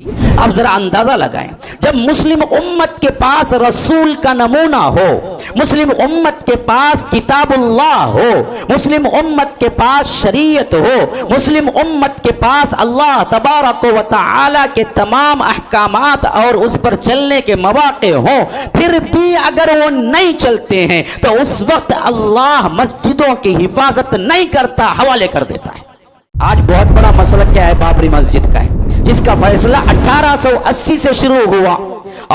آپ ذرا اندازہ لگائیں، جب مسلم امت کے پاس رسول کا نمونہ ہو، مسلم امت کے پاس کتاب اللہ ہو، مسلم امت کے پاس شریعت ہو، مسلم امت کے پاس اللہ تبارک و تعالی کے تمام احکامات اور اس پر چلنے کے مواقع ہوں، پھر بھی اگر وہ نہیں چلتے ہیں تو اس وقت اللہ مسجدوں کی حفاظت نہیں کرتا، حوالے کر دیتا ہے۔ آج بہت بڑا مسئلہ کیا ہے؟ بابری مسجد کا ہے، جس کا فیصلہ 1880 سے شروع ہوا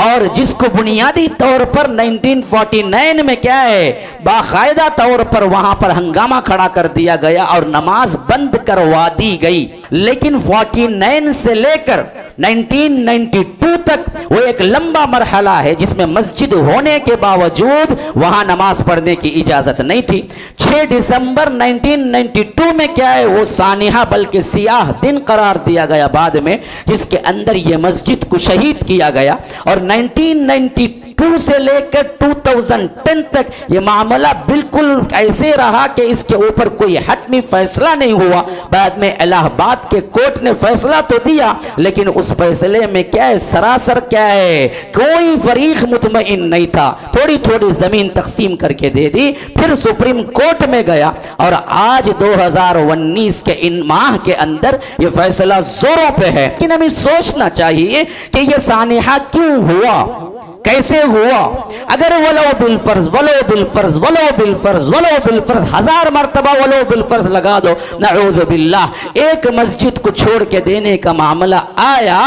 اور جس کو بنیادی طور پر 1949 میں کیا ہے باقاعدہ طور پر وہاں پر ہنگامہ کھڑا کر دیا گیا اور نماز بند کروا دی گئی، لیکن 49 سے لے کر 1992 تک وہ ایک لمبا مرحلہ ہے جس میں مسجد ہونے کے باوجود وہاں نماز پڑھنے کی اجازت نہیں تھی۔ 6 دسمبر 1992 میں کیا ہے وہ سانحہ بلکہ سیاہ دن قرار دیا گیا بعد میں، جس کے اندر یہ مسجد کو شہید کیا گیا، اور 1992 سے لے کر 2010 تک یہ معاملہ بالکل ایسے رہا کہ اس کے اوپر کوئی حتمی فیصلہ نہیں ہوا۔ بعد میں الہ آباد کے کورٹ نے فیصلہ تو دیا، لیکن اس فیصلے میں کیا ہے سراسر کیا ہے کوئی فریق مطمئن نہیں تھا، تھوڑی تھوڑی زمین تقسیم کر کے دے دی، پھر سپریم کورٹ میں گیا، اور آج 2019 کے ان ماہ کے اندر یہ فیصلہ زوروں پہ ہے۔ لیکن ہمیں سوچنا چاہیے کہ یہ سانحہ کیوں ہوا، کیسے ہوا؟ اگر ولو بالفرض ولو بالفرض ولو بالفرض ولو بالفرض 1000 مرتبہ ولو بالفرض لگا دو، نعوذ باللہ، ایک مسجد کو چھوڑ کے دینے کا معاملہ آیا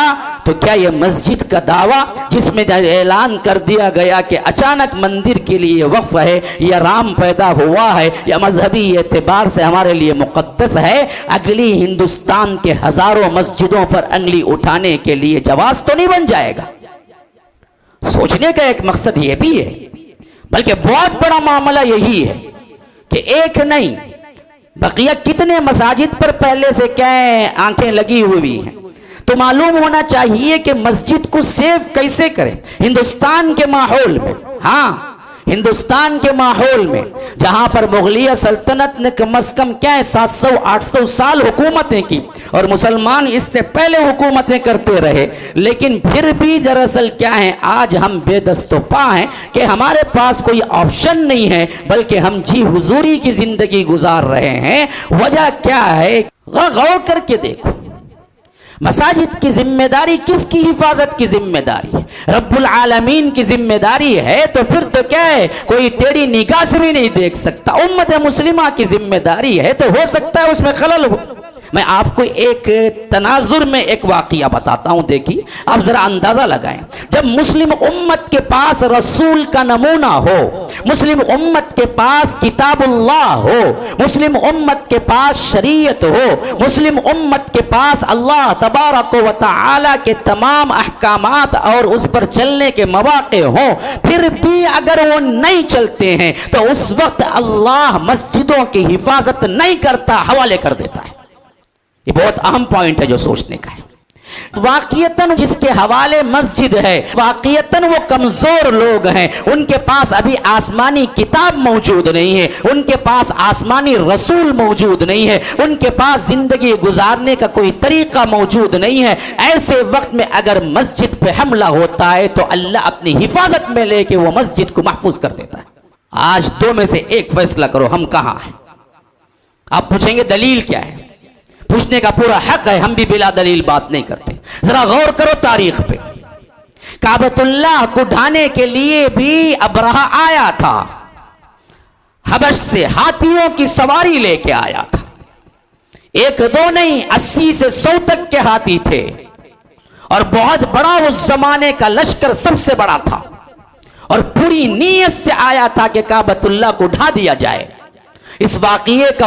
تو کیا یہ مسجد کا دعویٰ جس میں اعلان کر دیا گیا کہ اچانک مندر کے لیے وقف ہے یا رام پیدا ہوا ہے یا مذہبی اعتبار سے ہمارے لیے مقدس ہے، اگلی ہندوستان کے ہزاروں مسجدوں پر انگلی اٹھانے کے لیے جواز تو نہیں بن جائے گا؟ سوچنے کا ایک مقصد یہ بھی ہے، بلکہ بہت بڑا معاملہ یہی ہے کہ ایک نہیں بقیہ کتنے مساجد پر پہلے سے کیا آنکھیں لگی ہوئی ہیں، تو معلوم ہونا چاہیے کہ مسجد کو سیف کیسے کریں ہندوستان کے ماحول میں۔ ہاں، ہندوستان کے ماحول میں جہاں پر مغلیہ سلطنت نے کم از کم کیا ہے 700-800 سال حکومتیں کی اور مسلمان اس سے پہلے حکومتیں کرتے رہے، لیکن پھر بھی دراصل کیا ہے آج ہم بے دست و پا ہیں کہ ہمارے پاس کوئی آپشن نہیں ہے، بلکہ ہم جی حضوری کی زندگی گزار رہے ہیں۔ وجہ کیا ہے؟ غور کر کے دیکھو، مساجد کی ذمہ داری کس کی حفاظت کی ذمہ داری ہے؟ رب العالمین کی ذمہ داری ہے، تو پھر تو کیا ہے کوئی ٹیڑھی نگاہ سے بھی نہیں دیکھ سکتا۔ امت مسلمہ کی ذمہ داری ہے تو ہو سکتا ہے اس میں خلل ہو۔ میں آپ کو ایک تناظر میں ایک واقعہ بتاتا ہوں، دیکھیے آپ ذرا اندازہ لگائیں، جب مسلم امت کے پاس رسول کا نمونہ ہو، مسلم امت کے پاس کتاب اللہ ہو، مسلم امت کے پاس شریعت ہو، مسلم امت کے پاس اللہ تبارک و تعالی کے تمام احکامات اور اس پر چلنے کے مواقع ہوں، پھر بھی اگر وہ نہیں چلتے ہیں تو اس وقت اللہ مسجدوں کی حفاظت نہیں کرتا، حوالے کر دیتا ہے۔ یہ بہت اہم پوائنٹ ہے جو سوچنے کا ہے۔ واقعیتاً جس کے حوالے مسجد ہے، واقعیتاً وہ کمزور لوگ ہیں، ان کے پاس ابھی آسمانی کتاب موجود نہیں ہے، ان کے پاس آسمانی رسول موجود نہیں ہے، ان کے پاس زندگی گزارنے کا کوئی طریقہ موجود نہیں ہے۔ ایسے وقت میں اگر مسجد پہ حملہ ہوتا ہے تو اللہ اپنی حفاظت میں لے کے وہ مسجد کو محفوظ کر دیتا ہے۔ آج دو میں سے ایک فیصلہ کرو، ہم کہاں ہیں؟ آپ پوچھیں گے دلیل کیا ہے؟ پوچھنے کا پورا حق ہے، ہم بھی بلا دلیل بات نہیں کرتے۔ ذرا غور کرو تاریخ پہ، کعبۃ اللہ کو ڈھانے کے لیے بھی ابرہہ آیا تھا، حبش سے ہاتھیوں کی سواری لے کے آیا تھا، ایک دو نہیں 80 سے 100 تک کے ہاتھی تھے، اور بہت بڑا اس زمانے کا لشکر سب سے بڑا تھا، اور پوری نیت سے آیا تھا کہ کعبۃ اللہ کو ڈھا دیا جائے۔ اس واقعے کا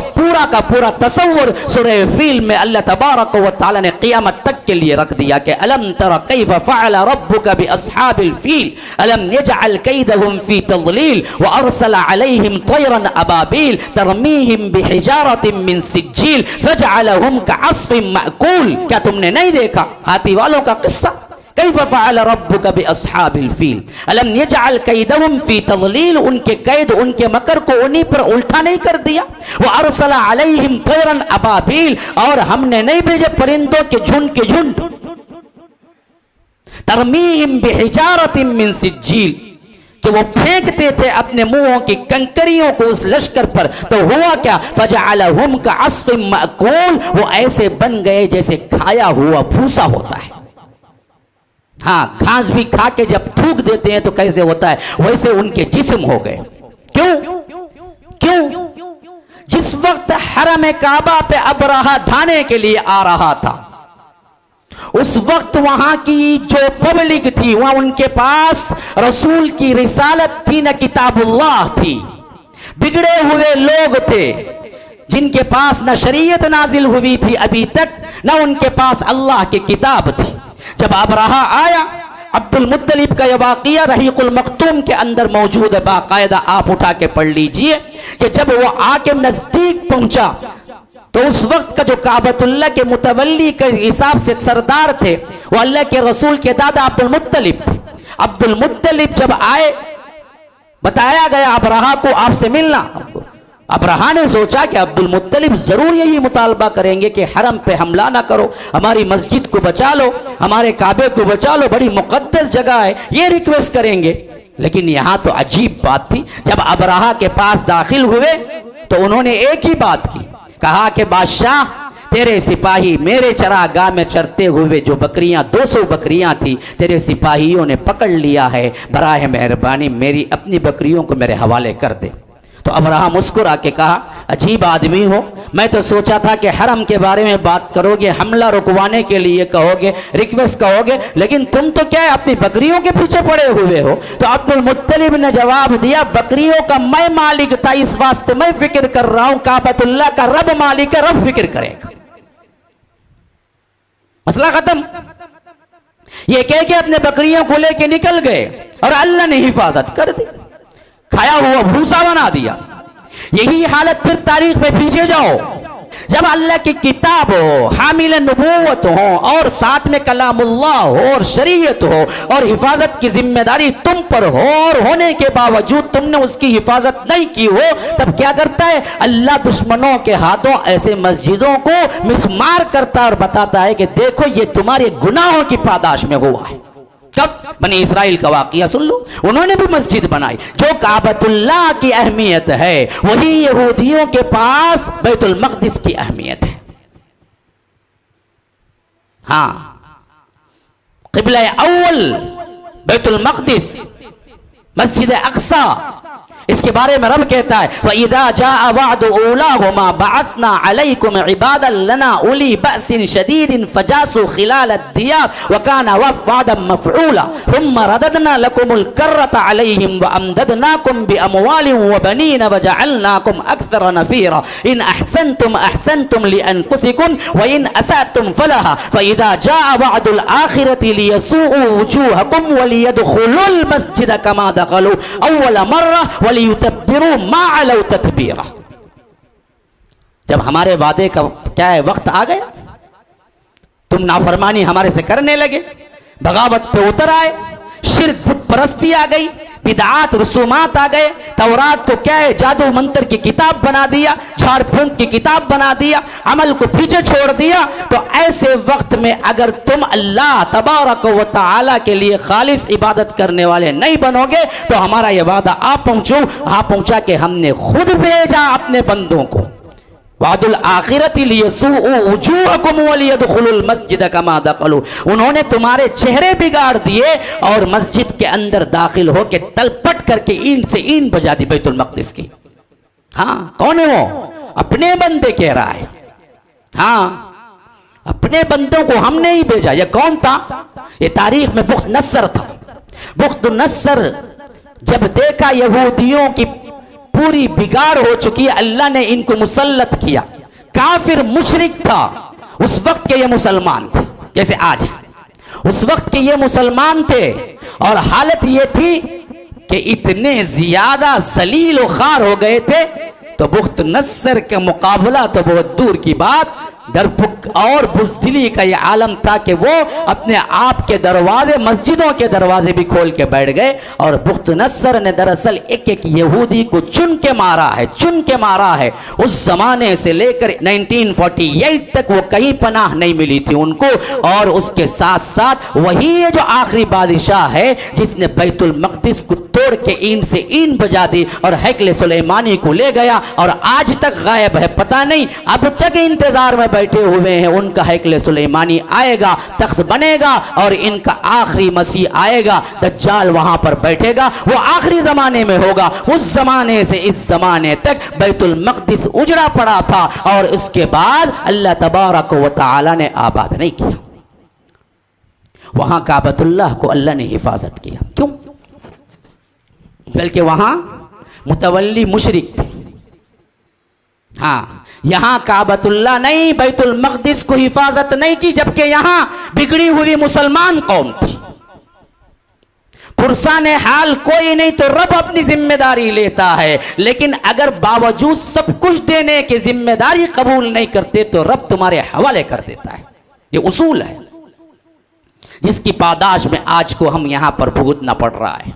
پورا تصور سورہ فیل میں اللہ تبارک و تعالی نے قیامت تک کے لیے رکھ دیا کہ الم تر کیف فعل ربک باصحاب الفیل الم یجعل کیدہم فی تضلیل وارسل علیہم طیرا ابابیل ترمیہم بحجارۃ من سجیل فجعلہم کعصف مأکول۔ کیا تم نے نہیں دیکھا ہاتھی والوں کا قصہ؟ کیف فعل ربک باصحاب الفیل الم یجعل کیدہم فی تضلیل، ان کے قید ان کے مکر کو انہی پر الٹا نہیں کر دیا؟ وارسل علیہم طیرا ابابیل، اور ہم نے نہیں بھیجے پرندوں کے جھنڈ کے جھنڈ۔ ترمیہم بحجارۃ من سجیل، کہ وہ پھینکتے تھے اپنے منہوں کی کنکریوں کو اس لشکر پر، تو ہوا کیا؟ فجعلہم کعصف مأکول، وہ ایسے بن گئے جیسے کھایا ہوا بھوسا ہوتا ہے۔ ہاں، گھاس بھی کھا کے جب تھوک دیتے ہیں تو کیسے ہوتا ہے، ویسے ان کے جسم ہو گئے۔ کیوں؟ جس وقت حرم کعبہ پہ ابرہہ ڈھانے کے لیے آ رہا تھا، اس وقت وہاں کی جو پبلک تھی، وہاں ان کے پاس رسول کی رسالت تھی، نہ کتاب اللہ تھی۔ بگڑے ہوئے لوگ تھے جن کے پاس نہ شریعت نازل ہوئی تھی ابھی تک، نہ ان کے پاس اللہ کی کتاب تھی۔ جب ابرہہ آیا، عبد المطلب کا یہ واقعہ رحیق المختوم کے اندر موجود ہے، باقاعدہ آپ اٹھا کے پڑھ لیجئے کہ جب وہ آ کے نزدیک پہنچا تو اس وقت کا جو کعبۃ اللہ کے متولی کے حساب سے سردار تھے وہ اللہ کے رسول کے دادا عبد المطلب تھے۔ عبد المطلب جب آئے، بتایا گیا ابرہہ کو آپ سے ملنا۔ ابرہہ نے سوچا کہ عبد المطلب ضرور یہی مطالبہ کریں گے کہ حرم پہ حملہ نہ کرو، ہماری مسجد کو بچا لو، ہمارے کعبے کو بچا لو، بڑی مقدس جگہ ہے، یہ ریکویسٹ کریں گے۔ لیکن یہاں تو عجیب بات تھی، جب ابرہہ کے پاس داخل ہوئے تو انہوں نے ایک ہی بات کی، کہا کہ بادشاہ، تیرے سپاہی میرے چراگاہ میں چرتے ہوئے جو بکریاں 200 بکریاں تھی تیرے سپاہیوں نے پکڑ لیا ہے، براہ مہربانی میری اپنی بکریوں کو میرے حوالے کر دے۔ تو ابرہہ مسکرا کے کہا، عجیب آدمی ہو، میں تو سوچا تھا کہ حرم کے بارے میں بات کرو گے، حملہ رکوانے کے لیے کہو گے، ریکویسٹ کہو گے، لیکن تم تو کیا ہے اپنی بکریوں کے پیچھے پڑے ہوئے ہو۔ تو عبد المطلب نے جواب دیا، بکریوں کا میں مالک تھا، اس واسطے میں فکر کر رہا ہوں، کعبۃ اللہ کا رب مالک ہے، رب فکر کرے گا۔ مسئلہ ختم۔ یہ کہہ کے اپنے بکریوں کو لے کے نکل گئے اور اللہ نے حفاظت کر دی، کھایا ہوا بھوسا بنا دیا۔ یہی حالت پھر تاریخ میں پیچھے جاؤ، جب اللہ کی کتاب ہو، حامل نبوت ہو، اور ساتھ میں کلام اللہ ہو اور شریعت ہو، اور حفاظت کی ذمہ داری تم پر ہو، اور ہونے کے باوجود تم نے اس کی حفاظت نہیں کی ہو، تب کیا کرتا ہے اللہ؟ دشمنوں کے ہاتھوں ایسے مسجدوں کو مسمار کرتا ہے اور بتاتا ہے کہ دیکھو یہ تمہارے گناہوں کی پاداش میں ہوا ہے۔ کب؟ بنی اسرائیل کا واقعہ سن لو، انہوں نے بھی مسجد بنائی۔ جو کعبۃ اللہ کی اہمیت ہے وہی یہودیوں کے پاس بیت المقدس کی اہمیت ہے۔ ہاں، قبلہ اول بیت المقدس، مسجد اقصی، اس کے بارے میں رب کہتا ہے وَإِذَا جَاءَ وَعْدُ أُولَاهُمَا بَعَثْنَا عَلَيْكُمْ عِبَادًا لَنَا أُولِي بَأْسٍ شَدِيدٍ فَجَاسُوا خِلَالَ الدِّيَارِ وَكَانَ وَعْدًا مَفْعُولًا ثُمَّ رَدَدْنَا لَكُمُ الْكَرَّةَ عَلَيْهِمْ وَأَمْدَدْنَاكُمْ بِأَمْوَالٍ وَبَنِينَ وَجَعَلْنَاكُمْ أَكْثَرَ نَفِيرًا إِنْ أَحْسَنْتُمْ أَحْسَنْتُمْ لِأَنفُسِكُمْ وَإِنْ أَسَأْتُمْ فَلَهَا فَإِذَا جَاءَ وَعْدُ الْآخِرَةِ لِيَسُوءُوا وُجُوهَكُمْ وَلِيَدْخُلُوا الْمَسْجِدَ كَمَا دَخَلُوا أَوَّلَ مَرَّةٍ وَلِيُتَبِّرُوا مَا عَلَوْا تَتْبِيرًا۔ جب ہمارے وعدے کا کیا ہے وقت آ گیا، تم نافرمانی ہمارے سے کرنے لگے، بغاوت پہ اتر آئے، شرک بت پرستی آ گئی، بدعات رسومات آ گئے، تورات کو کیا ہے جادو منتر کی کتاب بنا دیا، جھاڑ پھونک کی کتاب بنا دیا، عمل کو پیچھے چھوڑ دیا، تو ایسے وقت میں اگر تم اللہ تبارک و تعالی کے لیے خالص عبادت کرنے والے نہیں بنو گے تو ہمارا یہ وعدہ پہنچا کہ ہم نے خود بھیجا اپنے بندوں کو۔ وعد الآخرت لیسوءوا وجوہکم ولیدخلوا المسجد کما دخلوا، انہوں نے تمہارے چہرے بگاڑ دیے اور مسجد کے اندر داخل ہو کے تلپٹ کر کے اینٹ سے اینٹ بجا دی بیت المقدس کی۔ ہاں، کون ہے وہ؟ اپنے بندے کہہ رہا ہے، ہاں اپنے بندوں کو ہم نے ہی بھیجا۔ یہ کون تھا؟ یہ تاریخ میں بخت نصر تھا۔ بخت نصر جب دیکھا یہودیوں کی پوری بگاڑ ہو چکی ہے، اللہ نے ان کو مسلط کیا۔ کافر مشرک تھا اس وقت کے، یہ مسلمان تھے جیسے آج ہے، اس وقت کے یہ مسلمان تھے، اور حالت یہ تھی کہ اتنے زیادہ ذلیل و خوار ہو گئے تھے، تو بخت نصر کا مقابلہ تو بہت دور کی بات، دربک اور بزدلی کا یہ عالم تھا کہ وہ اپنے آپ کے دروازے، مسجدوں کے دروازے بھی کھول کے بیٹھ گئے، اور بخت نصر نے دراصل ایک ایک یہودی کو چن کے مارا ہے۔ اس زمانے سے لے کر 1948 تک وہ کہیں پناہ نہیں ملی تھی ان کو، اور اس کے ساتھ ساتھ وہی ہے جو آخری بادشاہ ہے جس نے بیت المقدس کو توڑ کے اینٹ سے اینٹ بجا دی اور ہیکل سلیمانی کو لے گیا، اور آج تک غائب ہے، پتہ نہیں اب تک انتظار میں بیٹھے ہوئے ہیں ان کا ہیکل سلیمانی آئے گا، تخت بنے گا، اور ان کا آخری مسیح آئے گا، دجال وہاں پر بیٹھے گا، وہ آخری زمانے میں ہوگا۔ اس زمانے سے اس زمانے تک بیت المقدس اجڑا پڑا تھا، اور اس کے بعد اللہ تبارک و تعالی نے آباد نہیں کیا، وہاں کعبۃ اللہ کو اللہ نے حفاظت کیا۔ کیوں؟ بلکہ وہاں متولی مشرک تھے۔ ہاں، یہاں کعبۃ اللہ نہیں، بیت المقدس کو حفاظت نہیں کی، جبکہ یہاں بگڑی ہوئی مسلمان قوم تھی۔ پرسان حال کوئی نہیں تو رب اپنی ذمہ داری لیتا ہے، لیکن اگر باوجود سب کچھ دینے کی ذمہ داری قبول نہیں کرتے تو رب تمہارے حوالے کر دیتا ہے۔ یہ اصول ہے جس کی پاداش میں آج کو ہم یہاں پر بھگتنا پڑ رہا ہے۔